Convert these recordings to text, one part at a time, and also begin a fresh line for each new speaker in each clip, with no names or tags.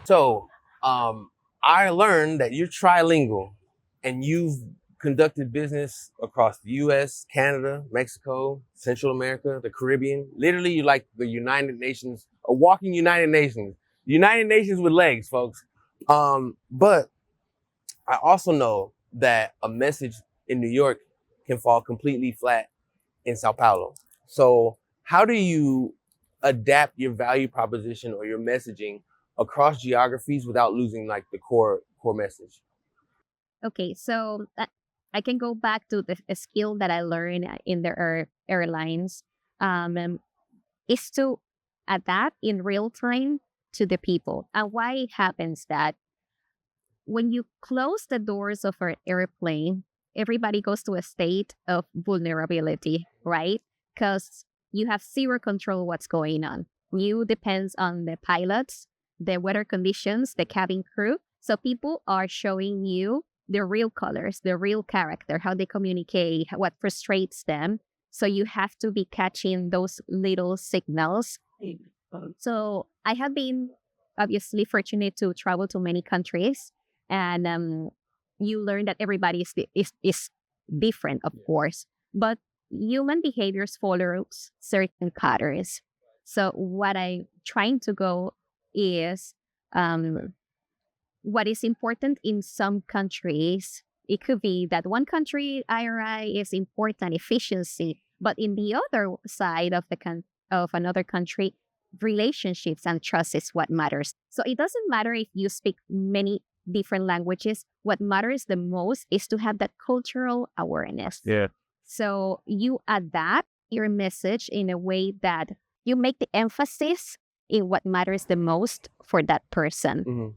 So, I learned that you're trilingual and you've conducted business across the US, Canada, Mexico, Central America, the Caribbean. Literally, you're like the United Nations, a walking United Nations. United Nations with legs, folks. But I also know that a message in New York can fall completely flat in Sao Paulo. So how do you adapt your value proposition or your messaging across geographies without losing like the core message?
Okay, so I can go back to the a skill that I learned in the airlines, is to adapt in real time to the people. And why it happens that when you close the doors of an airplane, everybody goes to a state of vulnerability, right? Because you have zero control what's going on. You depends on the pilots, the weather conditions, the cabin crew. So people are showing you their real colors, their real character, how they communicate, what frustrates them. So you have to be catching those little signals. So I have been obviously fortunate to travel to many countries, and you learn that everybody is different, of course, but human behaviors follows certain patterns. So what I'm trying to go is, um, what is important in some countries. It could be that one country IRI is important efficiency, but in the other side of of another country, relationships and trust is what matters. So it doesn't matter if you speak many different languages. What matters the most is to have that cultural awareness.
Yeah.
So you adapt your message in a way that you make the emphasis in what matters the most for that person.
Mm-hmm.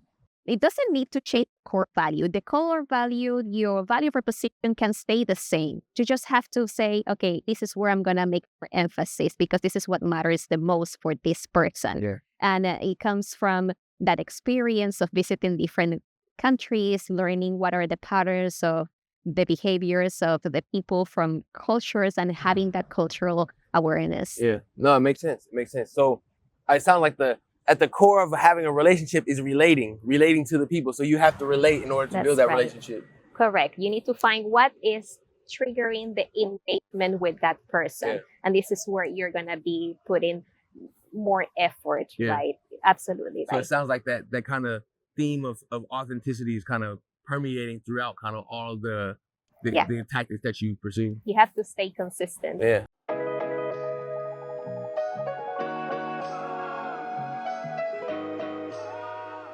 It doesn't need to change core value. The core value, your value proposition can stay the same. You just have to say, okay, this is where I'm going to make more emphasis because this is what matters the most for this person.
Yeah.
And it comes from that experience of visiting different countries, learning what are the patterns of the behaviors of the people from cultures and having that cultural awareness.
Yeah. No, it makes sense. It makes sense. So I sound like at the core of having a relationship is relating to the people. So you have to relate in order to build
That's
that
right.
relationship.
Correct. You need to find what is triggering the engagement with that person.
Yeah.
And this is where you're going to be putting more effort,
Yeah.
right? Absolutely
So
right.
it sounds like that kind of theme of authenticity is kind of permeating throughout kind of all the
Yeah.
the tactics that you pursue.
You have to stay consistent.
Yeah.